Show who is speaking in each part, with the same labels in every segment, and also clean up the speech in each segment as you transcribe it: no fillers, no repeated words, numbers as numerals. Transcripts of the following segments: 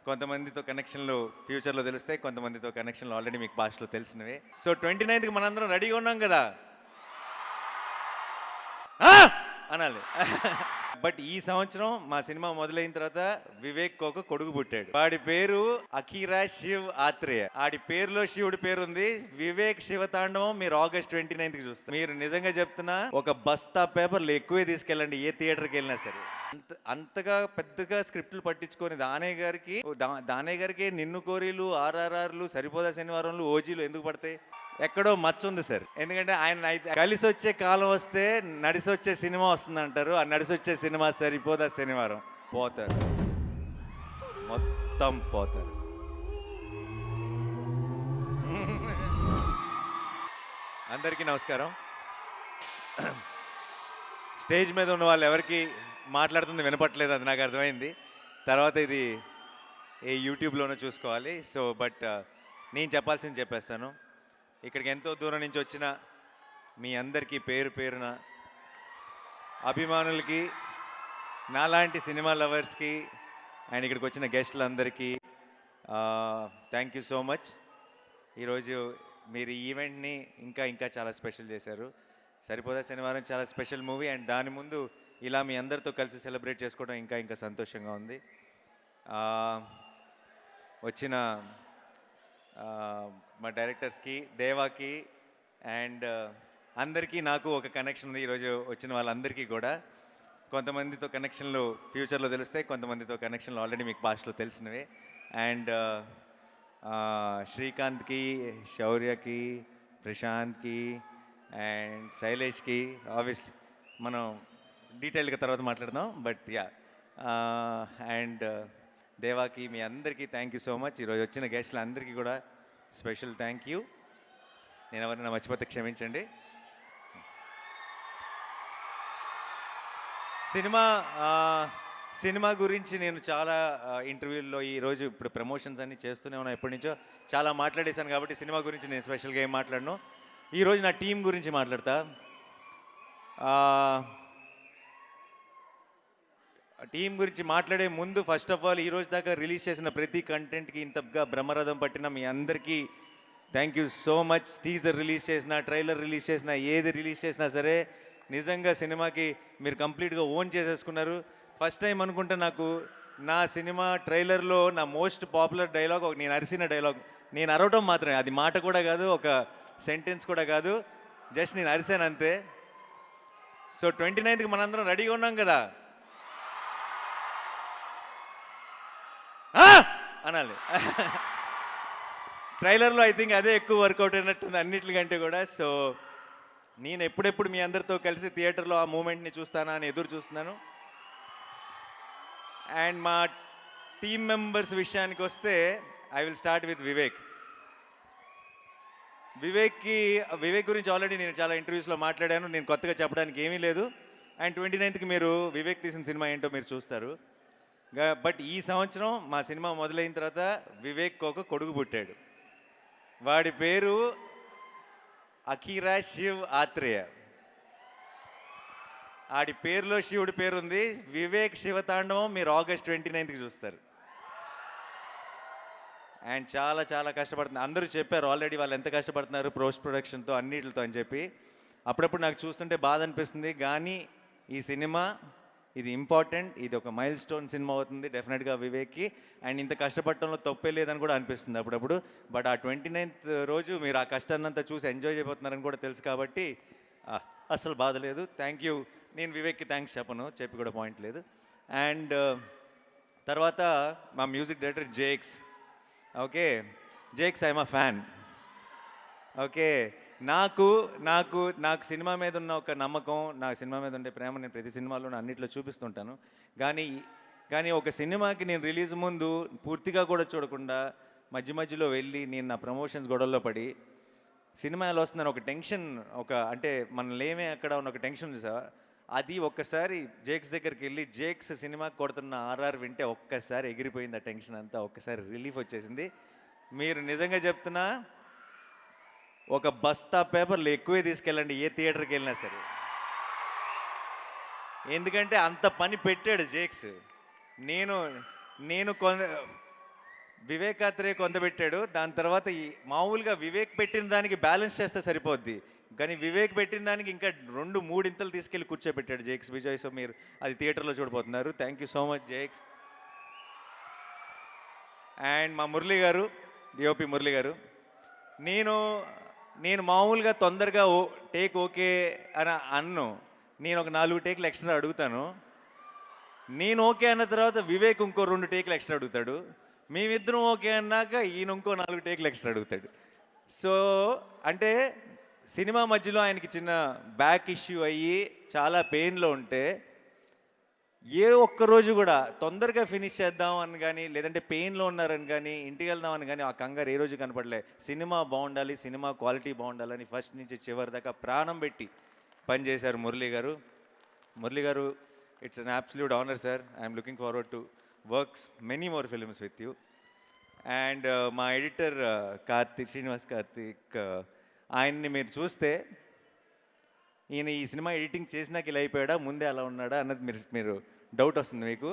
Speaker 1: కొంతమందితో కనెక్షన్లు ఫ్యూచర్లో తెలుస్తాయి, కొంతమందితో కనెక్షన్లు ఆల్రెడీ మీకు భాషలో తెలిసినవే. సో 29కి మనందరం రెడీగా ఉన్నాం కదా అనాలి. బట్ ఈ సంవత్సరం మా సినిమా మొదలైన తర్వాత వివేక్ ఒక కొడుకు పుట్టాడు. వాడి పేరు అఖీరా శివ్ ఆత్రేయ. ఆడి పేరులో శివుడి పేరు ఉంది. వివేక్ శివతాండవం మీరు ఆగస్ట్ 29కి చూస్తారు. మీరు నిజంగా చెప్తున్నా, ఒక బస్తా పేపర్లు ఎక్కువే తీసుకెళ్ళండి ఏ థియేటర్కి వెళ్ళినా సరే. అంతగా పెద్దగా స్క్రిప్ట్లు పట్టించుకొని దానయ్య గారికి నిన్ను కోరీలు, ఆర్ఆర్ఆర్లు, సరిపోదా శనివారంలు, ఓజీలు ఎందుకు పడతాయి? ఎక్కడో మచ్చ ఉంది సార్. ఎందుకంటే ఆయన కలిసి వచ్చే కాలం వస్తే నడిసి వచ్చే సినిమా వస్తుంది అంటారు. ఆ నడిసి వచ్చే సినిమా సరిపోదా శనివారం పోతారు, మొత్తం పోతారు. అందరికీ నమస్కారం. స్టేజ్ మీద ఉన్న వాళ్ళు ఎవరికి మాట్లాడుతుంది వినపట్లేదు, అది నాకు అర్థమైంది. తర్వాత ఇది ఏ యూట్యూబ్లోనూ చూసుకోవాలి. సో బట్ నేను చెప్పాల్సింది చెప్పేస్తాను. ఇక్కడికి ఎంతో దూరం నుంచి వచ్చిన మీ అందరికీ పేరు పేరున అభిమానులకి, నాలాంటి సినిమా లవర్స్కి అండ్ ఇక్కడికి వచ్చిన గెస్టులందరికీ థ్యాంక్ యూ సో మచ్. ఈరోజు మీరు ఈ ఈవెంట్ని ఇంకా ఇంకా చాలా స్పెషల్ చేశారు. సరిపోదా శనివారం చాలా స్పెషల్ మూవీ, అండ్ దాని ముందు ఇలా మీ అందరితో కలిసి సెలబ్రేట్ చేసుకోవడం ఇంకా ఇంకా సంతోషంగా ఉంది. వచ్చిన మా డైరెక్టర్స్కి, దేవాకి అండ్ అందరికీ నాకు ఒక కనెక్షన్ ఉంది. ఈరోజు వచ్చిన వాళ్ళందరికీ కూడా కొంతమందితో కనెక్షన్లు ఫ్యూచర్లో తెలుస్తాయి, కొంతమందితో కనెక్షన్లు ఆల్రెడీ మీకు భాషలో తెలిసినవే. అండ్ శ్రీకాంత్కి, శౌర్యకి, ప్రశాంత్కి అండ్ శైలేష్కి ఆబ్వియస్లీ మనం డీటెయిల్గా తర్వాత మాట్లాడదాం. బట్ యా, అండ్ దేవాకి, మీ అందరికీ థ్యాంక్ యూ సో మచ్. ఈరోజు వచ్చిన గెస్టులు అందరికీ కూడా స్పెషల్ థ్యాంక్ యూ. నేను ఎవరైనా మర్చిపోతే క్షమించండి. సినిమా గురించి నేను చాలా ఇంటర్వ్యూల్లో ఈరోజు ఇప్పుడు ప్రమోషన్స్ అన్నీ చేస్తూనే ఉన్నాను, ఎప్పటి నుంచో చాలా మాట్లాడేశాను. కాబట్టి సినిమా గురించి నేను స్పెషల్గా ఏం మాట్లాడను. ఈరోజు నా టీం గురించి మాట్లాడతా. టీం గురించి మాట్లాడే ముందు ఫస్ట్ ఆఫ్ ఆల్ ఈరోజు దాకా రిలీజ్ చేసిన ప్రతి కంటెంట్కి ఇంతగా బ్రహ్మరథం పట్టిన మీ అందరికీ thank you so much. Teaser release చేసిన, ట్రైలర్ రిలీజ్ చేసిన, ఏది రిలీజ్ చేసినా సరే నిజంగా సినిమాకి మీరు కంప్లీట్గా ఓన్ చేసేసుకున్నారు. ఫస్ట్ టైం అనుకుంటే నాకు నా సినిమా ట్రైలర్లో నా మోస్ట్ పాపులర్ డైలాగ్ నేను అరిసిన డైలాగ్. నేను అరవటం మాత్రమే, అది మాట కూడా కాదు, ఒక సెంటెన్స్ కూడా కాదు, జస్ట్ నేను అరిసాను అంతే. సో 29కి మనందరం రెడీగా ఉన్నాం కదా అనాలి. ట్రైలర్లో ఐ థింక్ అదే ఎక్కువ వర్కౌట్ అయినట్టుంది అన్నిటికంటే కూడా. సో నేను ఎప్పుడెప్పుడు మీ అందరితో కలిసి థియేటర్లో ఆ మూమెంట్ని చూస్తానా అని ఎదురు చూస్తున్నాను. అండ్ మా టీమ్ మెంబర్స్ విషయానికి వస్తే I will start with Vivek. Vivek గురించి ఆల్రెడీ నేను చాలా ఇంటర్వ్యూస్లో మాట్లాడాను. నేను కొత్తగా చెప్పడానికి ఏమీ లేదు. అండ్ 29కి మీరు వివేక్ తీసిన సినిమా ఏంటో మీరు చూస్తారు. బట్ ఈ సంవత్సరం మా సినిమా మొదలైన తర్వాత వివేక్ ఒక కొడుకు పుట్టాడు. వాడి పేరు అఖీరా శివ్ ఆత్రేయ. ఆడి పేరులో శివుడి పేరు ఉంది. వివేక్ శివతాండవం మీరు ఆగస్ట్ 29కి చూస్తారు. అండ్ చాలా చాలా కష్టపడుతుంది. అందరూ చెప్పారు ఆల్రెడీ వాళ్ళు ఎంత కష్టపడుతున్నారు పోస్ట్ ప్రొడక్షన్తో అన్నిటితో అని చెప్పి. అప్పుడప్పుడు నాకు చూస్తుంటే బాధ అనిపిస్తుంది. కానీ ఈ సినిమా ఇది ఇంపార్టెంట్, ఇది ఒక మైల్ స్టోన్ సినిమా అవుతుంది డెఫినెట్గా వివేక్కి. అండ్ ఇంత కష్టపడటంలో తప్పే లేదని కూడా అనిపిస్తుంది అప్పుడప్పుడు. బట్ ఆ 29th రోజు మీరు ఆ కష్టాన్నంతా చూసి ఎంజాయ్ చేయబోతున్నారని కూడా తెలుసు కాబట్టి అసలు బాధ లేదు. Thank you. నేను వివేక్కి థ్యాంక్స్ చెప్పి కూడా పాయింట్ లేదు. అండ్ తర్వాత మా music director Jakes. Okay Jakes, I'm a fan. Okay, నాకు నాకు నాకు సినిమా మీద ఉన్న ఒక నమ్మకం, నాకు సినిమా మీద ఉండే ప్రేమ నేను ప్రతి సినిమాలో అన్నింటిలో చూపిస్తుంటాను. కానీ ఒక సినిమాకి నేను రిలీజ్ ముందు పూర్తిగా కూడా చూడకుండా మధ్య మధ్యలో వెళ్ళి నేను నా ప్రమోషన్స్ గొడవల్లో పడి సినిమా ఎలా వస్తుందని ఒక టెన్షన్, అంటే మనం లేమే అక్కడ ఉన్న ఒక టెన్షన్ ఉంది సార్. అది ఒక్కసారి జేక్స్ దగ్గరికి వెళ్ళి జేక్స్ సినిమా కొడుతున్న ఆర్ఆర్ వింటే ఒక్కసారి ఎగిరిపోయింది ఆ టెన్షన్ అంతా. ఒక్కసారి రిలీఫ్ వచ్చేసింది. మీరు నిజంగా చెప్తున్నా, ఒక బస్తా పేపర్లు ఎక్కువే తీసుకెళ్ళండి ఏ థియేటర్కి వెళ్ళినా సరే. ఎందుకంటే అంత పని పెట్టాడు జేక్స్. నేను వివేకాత్రే కొంత పెట్టాడు. దాని తర్వాత ఈ మామూలుగా వివేక్ పెట్టిన దానికి బ్యాలెన్స్ చేస్తే సరిపోద్ది. కానీ వివేక్ పెట్టిన దానికి ఇంకా 2, 3 ఇంతలు తీసుకెళ్ళి కూర్చోబెట్టాడు జేక్స్ విజయ్. సో మీరు అది థియేటర్లో చూడబోతున్నారు. Thank you so much Jakes. And మా మురళి గారు, డిఓపి మురళి గారు, నేను నేను మామూలుగా తొందరగా టేక్ ఓకే అని అన్ను. నేను ఒక 4 టేకులు ఎక్స్ట్రా అడుగుతాను. నేను ఓకే అన్న తర్వాత వివేక్ ఇంకో 2 టేకులు ఎక్స్ట్రా అడుగుతాడు. మేమిద్దరం ఓకే అన్నాక ఈయన ఇంకో 4 టేకులు ఎక్స్ట్రా అడుగుతాడు. సో అంటే సినిమా మధ్యలో ఆయనకి చిన్న బ్యాక్ ఇష్యూ అయ్యి చాలా పెయిన్లో ఉంటే ఏ ఒక్కరోజు కూడా తొందరగా ఫినిష్ చేద్దాం అని కానీ, లేదంటే పెయిన్లో ఉన్నారని కానీ, ఇంటికి వెళ్దామని కానీ ఆ కంగారు ఏ రోజు కనపడలే. సినిమా బాగుండాలి, సినిమా క్వాలిటీ బాగుండాలని ఫస్ట్ నుంచి చివరి దాకా ప్రాణం పెట్టి పనిచేశారు మురళి గారు. మురళి గారు, it's an absolute honour sir. I'm looking forward to works many more films with you. And మా ఎడిటర్ కార్తిక్, శ్రీనివాస్ కార్తిక్, ఆయన్ని మీరు చూస్తే ఈయన ఈ సినిమా ఎడిటింగ్ చేసినాక ఇలా అయిపోయాడా, ముందే అలా ఉన్నాడా అన్నది మీరు డౌట్ వస్తుంది మీకు.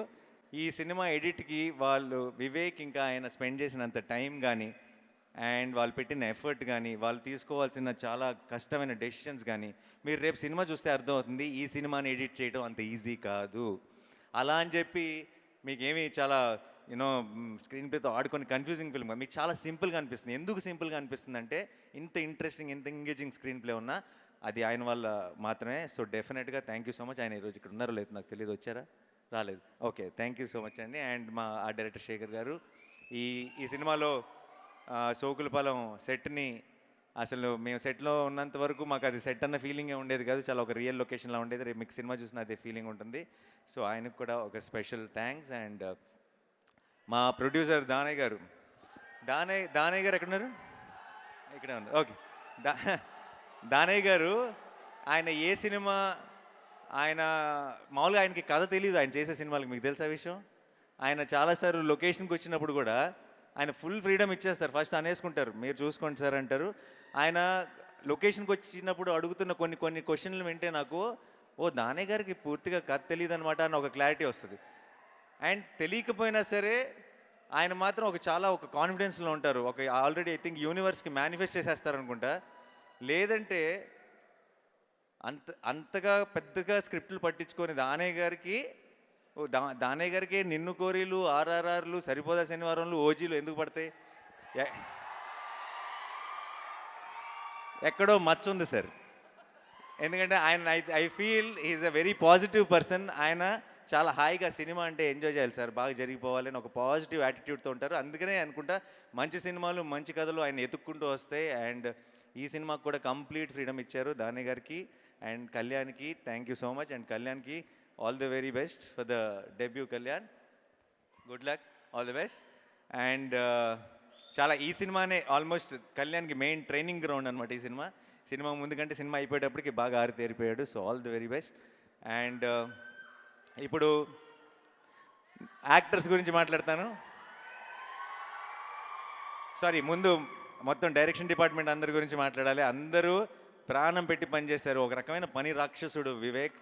Speaker 1: ఈ సినిమా ఎడిట్కి వాళ్ళు వివేక్ ఇంకా ఆయన స్పెండ్ చేసినంత టైం కానీ, అండ్ వాళ్ళు పెట్టిన ఎఫర్ట్ కానీ, వాళ్ళు తీసుకోవాల్సిన చాలా కష్టమైన డెసిషన్స్ కానీ మీరు రేపు సినిమా చూస్తే అర్థమవుతుంది. ఈ సినిమాని ఎడిట్ చేయడం అంత ఈజీ కాదు. అలా అని చెప్పి మీకేమీ చాలా యూనో స్క్రీన్ ప్లేతో ఆడుకొని కన్ఫ్యూజింగ్ ఫిల్మ్ మీకు చాలా సింపుల్గా అనిపిస్తుంది. ఎందుకు సింపుల్గా అనిపిస్తుంది అంటే ఇంత ఇంట్రెస్టింగ్, ఇంత ఎంగేజింగ్ స్క్రీన్ ప్లే ఉన్నా అది ఆయన వల్ల మాత్రమే. సో డెఫినెట్గా థ్యాంక్ యూ సో మచ్. ఆయన ఈరోజు ఇక్కడ ఉన్నారో లేదు నాకు తెలియదు, వచ్చారా? రాలేదు. Okay, thank you so much అండి. అండ్ మా ఆర్ట్ డైరెక్టర్ శేఖర్ గారు, ఈ సినిమాలో సోకులపాలెం సెట్ని అసలు మేము సెట్లో ఉన్నంత వరకు మాకు అది సెట్ అన్న ఫీలింగే ఉండేది కాదు, చాలా ఒక రియల్ లొకేషన్లో ఉండేది. రేపు మీకు సినిమా చూసిన అదే ఫీలింగ్ ఉంటుంది. సో ఆయనకు కూడా ఒక స్పెషల్ థ్యాంక్స్. అండ్ మా ప్రొడ్యూసర్ దానయ్య గారు, దానయ్య గారు ఎక్కడున్నారు? ఇక్కడే ఉన్నారు. ఓకే, దానయ్య గారు, ఆయన ఏ సినిమా ఆయన మామూలుగా ఆయనకి కథ తెలియదు ఆయన చేసే సినిమాలకి. మీకు తెలుసా విషయం? ఆయన చాలాసార్లు లొకేషన్కి వచ్చినప్పుడు కూడా ఆయన ఫుల్ ఫ్రీడమ్ ఇచ్చేస్తారు. ఫస్ట్ అనేసుకుంటారు, మీరు చూసుకోండి సార్ అంటారు. ఆయన లొకేషన్కి వచ్చినప్పుడు అడుగుతున్న కొన్ని క్వశ్చన్లు వింటే నాకు దానయ్య గారికి పూర్తిగా కథ తెలియదు అనమాట అని ఒక క్లారిటీ వస్తుంది. అండ్ తెలియకపోయినా సరే ఆయన మాత్రం ఒక కాన్ఫిడెన్స్లో ఉంటారు. ఆల్రెడీ ఐ థింక్ యూనివర్స్కి మేనిఫెస్ట్ చేసేస్తారనుకుంటా. లేదంటే అంతగా పెద్దగా స్క్రిప్ట్లు పట్టించుకొని దానయ్య గారికి నిన్ను కోరీలు, ఆర్ఆర్ఆర్లు, సరిపోదా శనివారంలు, ఓజీలు ఎందుకు పడతాయి? ఎక్కడో మచ్చ ఉంది సార్. ఎందుకంటే ఆయన I feel is a very positive person. ఆయన చాలా హాయిగా సినిమా అంటే ఎంజాయ్ చేయాలి సార్, బాగా జరిగిపోవాలి అని ఒక పాజిటివ్ యాటిట్యూడ్తో ఉంటారు. అందుకనే అనుకుంటా మంచి సినిమాలు, మంచి కథలు ఆయన ఎత్తుక్కుంటూ వస్తాయి. అండ్ ఈ సినిమాకు కూడా కంప్లీట్ ఫ్రీడమ్ ఇచ్చారు దానయ్య గారికి. అండ్ కళ్యాణ్కి thank you so much. And కళ్యాణ్కి all the very best for the debut. Kalyan, good luck, all the best. And చాలా ఈ సినిమానే ఆల్మోస్ట్ కళ్యాణ్కి మెయిన్ ట్రైనింగ్ గ్రౌండ్ అనమాట. ఈ సినిమా ముందు కంటే సినిమా అయిపోయేటప్పటికి బాగా ఆరితేరిపోయాడు. So all the very best. And ఇప్పుడు యాక్టర్స్ గురించి మాట్లాడతాను. సారీ, ముందు మొత్తం డైరెక్షన్ డిపార్ట్మెంట్ అందరి గురించి మాట్లాడాలి. అందరూ ప్రాణం పెట్టి పనిచేశారు. ఒక రకమైన పని రాక్షసుడు వివేక్.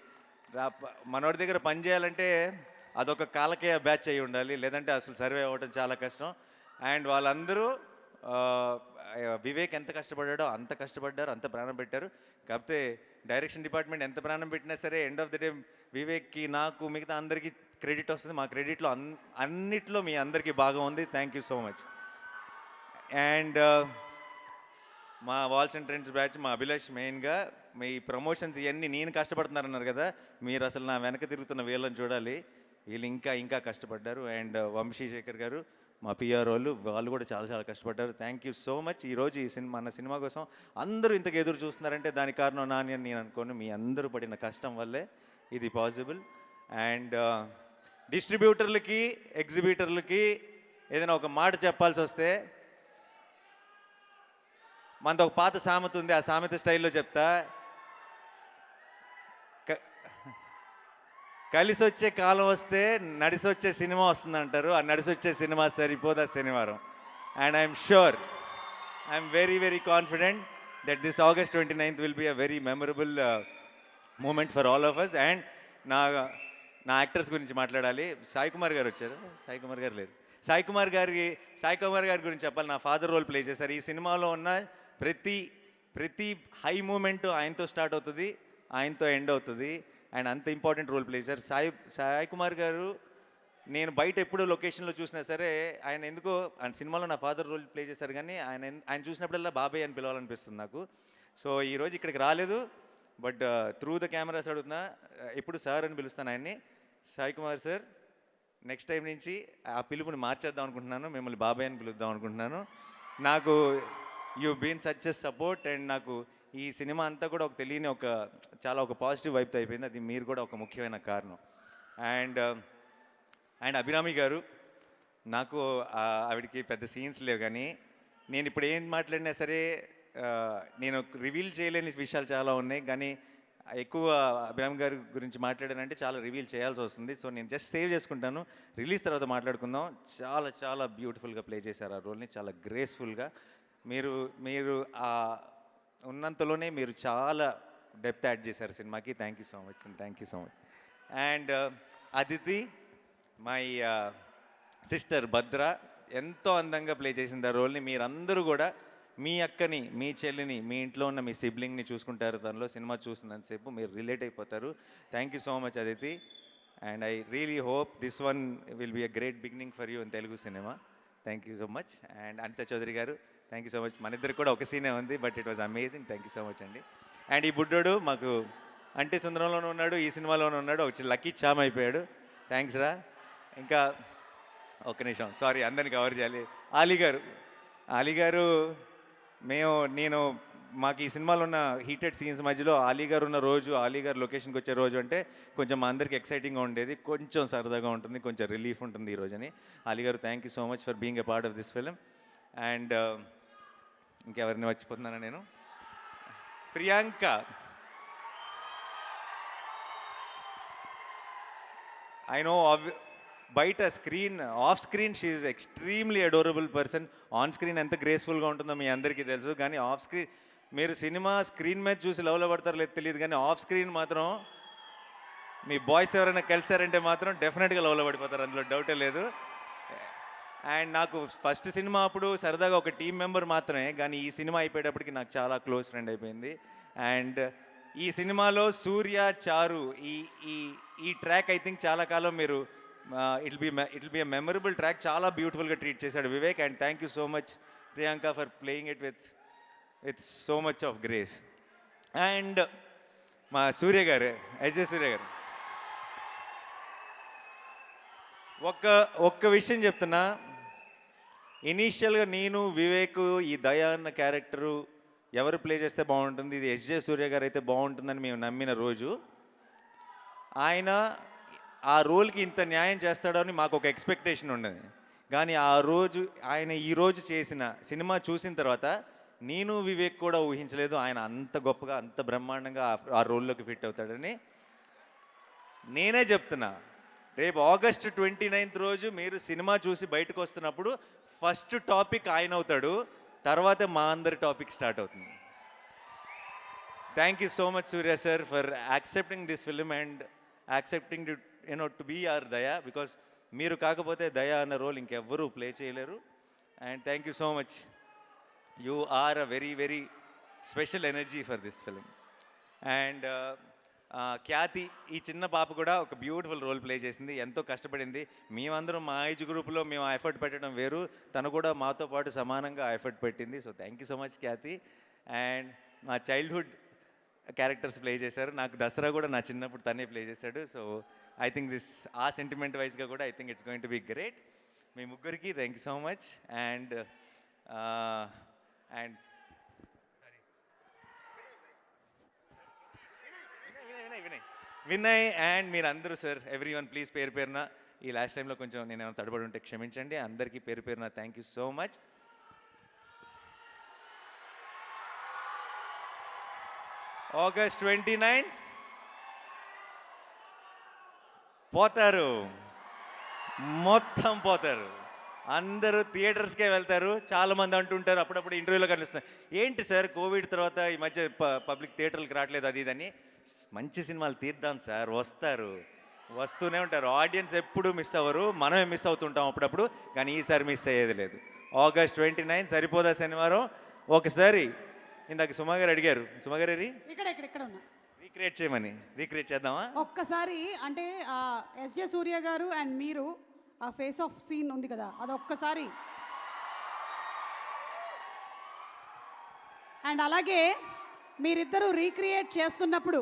Speaker 1: మనోడి దగ్గర పని చేయాలంటే అదొక కాలకేయ బ్యాచ్ అయి ఉండాలి, లేదంటే అసలు సర్వే అవ్వడం చాలా కష్టం. అండ్ వాళ్ళందరూ వివేక్ ఎంత కష్టపడ్డాడో అంత కష్టపడ్డారు, అంత ప్రాణం పెట్టారు. కాకపోతే డైరెక్షన్ డిపార్ట్మెంట్ ఎంత ప్రాణం పెట్టినా సరే ఎండ్ ఆఫ్ ది డే వివేక్కి, నాకు, మిగతా అందరికీ క్రెడిట్ వస్తుంది. మా క్రెడిట్లో అన్నిట్లో మీ అందరికీ బాగా ఉంది. Thank you so much. And మా వాల్స్ అండ్ ట్రెండ్స్ బ్యాచ్, మా అభిలాష్, మెయిన్గా మీ ప్రమోషన్స్ ఇవన్నీ నేను కష్టపడుతున్నారన్నారు కదా, మీరు అసలు నా వెనక తిరుగుతున్న వీళ్ళని చూడాలి. వీళ్ళు ఇంకా కష్టపడ్డారు. అండ్ వంశీశేఖర్ గారు, మా పిఆర్ వాళ్ళు కూడా చాలా కష్టపడ్డారు. Thank you so much. ఈరోజు మన సినిమా కోసం అందరూ ఇంతకు ఎదురు చూస్తున్నారంటే దానికి కారణం నాని అని నేను అనుకోను. మీ అందరూ పడిన కష్టం వల్లే ఇది పాసిబుల్. అండ్ డిస్ట్రిబ్యూటర్లకి, ఎగ్జిబిటర్లకి ఏదైనా ఒక మాట చెప్పాల్సి వస్తే, మనతో ఒక పాత సామెత ఉంది, ఆ సామెత స్టైల్లో చెప్తా. కలిసి వచ్చే కాలం వస్తే నడిసి వచ్చే సినిమా వస్తుంది అంటారు. ఆ నడిసి వచ్చే cinema Saripodhaa Sanivaaram. And I'm sure, I'm very confident that this August 29th will be a very memorable moment for all of us. And నా యాక్టర్స్ గురించి మాట్లాడాలి. సాయి కుమార్ గారు వచ్చారు. సాయి కుమార్ గారు లేరు. సాయి కుమార్ గారి గురించి చెప్పాలి. నా ఫాదర్ రోల్ ప్లే చేశారు. ఈ సినిమాలో ఉన్న ప్రతి ప్రతి హై మూమెంట్ ఆయనతో స్టార్ట్ అవుతుంది, ఆయనతో ఎండ్ అవుతుంది. ఆయన అంత ఇంపార్టెంట్ రోల్ ప్లే చేశారు. సాయి కుమార్ గారు నేను బయట ఎప్పుడు లొకేషన్లో చూసినా సరే ఆయన ఎందుకో ఆయన సినిమాలో నా ఫాదర్ రోల్ ప్లే చేశారు, కానీ ఆయన చూసినప్పుడల్లా బాబాయ్ అని పిలవాలనిపిస్తుంది నాకు. సో ఈరోజు ఇక్కడికి రాలేదు, బట్ త్రూ ద కెమెరాస్ అడుగుతున్నా, ఎప్పుడు సార్ అని పిలుస్తాను ఆయన్ని. Sai Kumar sir, next time నుంచి ఆ పిలుపుని మార్చేద్దాం అనుకుంటున్నాను, మిమ్మల్ని బాబాయ్ అని పిలుద్దాం అనుకుంటున్నాను. నాకు you been such a support, and నాకు ఈ సినిమా అంతా కూడా ఒక తెలియని ఒక పాజిటివ్ వైపుతో అయిపోయింది. అది మీరు కూడా ఒక ముఖ్యమైన కారణం. అండ్ అభిరామి గారు, నాకు ఆవిడకి పెద్ద సీన్స్ లేవు, కానీ నేను ఇప్పుడు ఏం మాట్లాడినా సరే నేను రివీల్ చేయలేని విషయాలు చాలా ఉన్నాయి, కానీ ఎక్కువ అభిరామి గారి గురించి మాట్లాడానంటే చాలా రివీల్ చేయాల్సి వస్తుంది. సో నేను జస్ట్ సేవ్ చేసుకుంటాను, రిలీజ్ తర్వాత మాట్లాడుకుందాం. చాలా చాలా బ్యూటిఫుల్గా ప్లే చేశారు ఆ రోల్ని, చాలా గ్రేస్ఫుల్గా. మీరు ఉన్నంతలోనే మీరు చాలా డెప్త్ యాడ్ చేశారు సినిమాకి. Thank you so much and thank you so much. And Aditi, my sister Bhadra, ఎంతో అందంగా ప్లే చేసింది ఆ రోల్ని. మీరందరూ కూడా మీ అక్కని, మీ చెల్లిని, మీ ఇంట్లో ఉన్న మీ సిబ్లింగ్ని చూసుకుంటారు తనలో. సినిమా చూసినంతసేపు మీరు రిలేట్ అయిపోతారు. Thank you so much Aditi, and I really hope this one will be a great beginning for you in Telugu cinema. Thank you so much. And Anitha Chowdary garu, thank you so much. మన ఇద్దరికి కూడా ఒక సీనే ఉంది, but it was amazing. Thank you so much అండి. And ఈ బుడ్డోడు మాకు అంటే సుందరంలోనూ ఉన్నాడు, ఈ సినిమాలోనూ ఉన్నాడు, ఒక లక్కీ చామ్ అయిపోయాడు. థ్యాంక్స్ రా. ఇంకా ఒక్క నిమిషం, సారీ, అందరిని కవర్ చేయాలి. ఆలీ గారు నేను మాకు ఈ సినిమాలో ఉన్న హీటెడ్ సీన్స్ మధ్యలో ఆలీ గారు ఉన్న రోజు, ఆలీ గారు లొకేషన్కి వచ్చే రోజు అంటే కొంచెం మా అందరికి ఎక్సైటింగ్గా ఉండేది, కొంచెం సరదాగా ఉంటుంది, కొంచెం రిలీఫ్ ఉంటుంది ఈ రోజుని. ఆలీ గారు, thank you so much for being a part of this film. And ఇంకెవరిని మర్చిపోతున్నానా నేను? ప్రియాంక, ఐ నో బయట off screen she is extremely adorable person. On screen ఎంత గ్రేస్ఫుల్గా ఉంటుందో మీ అందరికీ తెలుసు, కానీ ఆఫ్ స్క్రీన్ మీరు సినిమా స్క్రీన్ మీద చూసి లవ్లో పడతారో లేదు తెలియదు, కానీ ఆఫ్ స్క్రీన్ మాత్రం మీ బాయ్స్ ఎవరైనా కలిసారంటే మాత్రం డెఫినెట్గా లవ్లో పడిపోతారు, అందులో డౌటే లేదు. అండ్ నాకు ఫస్ట్ సినిమా అప్పుడు సరదాగా ఒక టీం మెంబర్ మాత్రమే, కానీ ఈ సినిమా అయిపోయేటప్పటికి నాకు చాలా క్లోజ్ ఫ్రెండ్ అయిపోయింది. అండ్ ఈ సినిమాలో సూర్య, చారు, ఈ ట్రాక్ ఐ థింక్ చాలా కాలం మీరు it will be a memorable track. చాలా బ్యూటిఫుల్గా ట్రీట్ చేశాడు Vivek. And thank you so much Priyanka for playing it with so much of grace. And మా సూర్య గారు, ఎస్జే సూర్య గారు, ఒక్క విషయం చెప్తున్నా. ఇనీషియల్గా నేను వివేక్ ఈ దయా అన్న క్యారెక్టరు ఎవరు ప్లే చేస్తే బాగుంటుంది, ఇది ఎస్జే సూర్య గారు అయితే బాగుంటుందని మేము నమ్మిన రోజు, ఆయన ఆ రోల్కి ఇంత న్యాయం చేస్తాడని మాకు ఒక ఎక్స్పెక్టేషన్ ఉండేది. కానీ ఆయన ఈరోజు చేసిన సినిమా చూసిన తర్వాత నేను వివేక్ కూడా ఊహించలేదు ఆయన అంత గొప్పగా, అంత బ్రహ్మాండంగా ఆ రోల్లోకి ఫిట్ అవుతాడని. నేనే చెప్తున్నా, రేపు August 29 రోజు మీరు సినిమా చూసి బయటకు వస్తున్నప్పుడు ఫస్ట్ టాపిక్ ఆయన అవుతాడు, తర్వాత మా అందరి టాపిక్ స్టార్ట్ అవుతుంది. Thank you so much Surya sir for accepting this film and accepting to be our Daya, because మీరు కాకపోతే దయా అన్న రోల్ ఇంకెవ్వరూ ప్లే చేయలేరు. And thank you so much, you are a very very special energy for this film. And Khyati, ఈ చిన్న పాప కూడా ఒక బ్యూటిఫుల్ రోల్ ప్లే చేసింది, ఎంతో కష్టపడింది. మేమందరం మా ఏజ్ గ్రూప్లో మేము ఆ ఎఫర్ట్ పెట్టడం వేరు, తను కూడా మాతో పాటు సమానంగా ఆ ఎఫర్ట్ పెట్టింది. So thank you so much Khyati. And మా చైల్డ్హుడ్ క్యారెక్టర్స్ ప్లే చేశారు, నాకు దసరా కూడా నా చిన్నప్పుడు తనే ప్లే చేశాడు. సో ఐ థింక్ ఆ సెంటిమెంట్ వైజ్గా కూడా I think it's going to be great. మీ ముగ్గురికి thank you so much. And Vinay and మీరందరూ సార్, ఎవ్రీ వన్ ప్లీజ్ పేరు పేరున, ఈ లాస్ట్ టైంలో కొంచెం నేను ఏమైనా తడబడి ఉంటే క్షమించండి. అందరికీ పేరు పేరున thank you so much. August 29 పోతారు, మొత్తం పోతారు, అందరూ థియేటర్స్కే వెళ్తారు. చాలామంది అంటుంటారు, అప్పుడప్పుడు ఇంటర్వ్యూలో కనిపిస్తున్నారు, ఏంటి సార్ కోవిడ్ తర్వాత ఈ మధ్య పబ్లిక్ థియేటర్లకు రావట్లేదు అది ఇదని. మంచి సినిమాలు తీద్దాం సార్, వస్తారు, వస్తూనే ఉంటారు. ఆడియన్స్ ఎప్పుడు మిస్ అవ్వరు, మనమే మిస్ అవుతుంటాం అప్పుడప్పుడు, కానీ ఈసారి మిస్ అయ్యేది లేదు. August 29 సరిపోదా శనివారం. ఒకసారి ఇందాక సుమా గారు అడిగారు, సుమా గారు
Speaker 2: ఇక్కడ ఇక్కడ ఇక్కడ ఉన్నా
Speaker 1: రీక్రియేట్ చేయమని. రీక్రియేట్ చేద్దామా?
Speaker 2: ఒక్కసారి అంటే ఎస్జే సూర్య గారు అండ్ మీరు ఆ ఫేస్ ఆఫ్ సీన్ ఉంది కదా, అది ఒక్కసారి. అండ్ అలాగే మీరిద్దరూ రీక్రియేట్ చేస్తున్నప్పుడు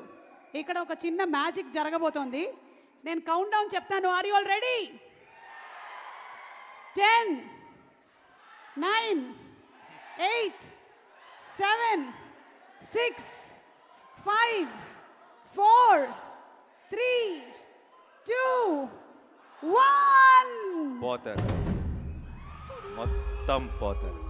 Speaker 2: ఇక్కడ ఒక చిన్న మ్యాజిక్ జరగబోతోంది. నేను కౌంట్ డౌన్ చెప్తాను. Are you all ready? 10, 9, 8, 7, 6, 5, 4, 3, 2, 1.
Speaker 1: పోతారు, మొత్తం పోతారు.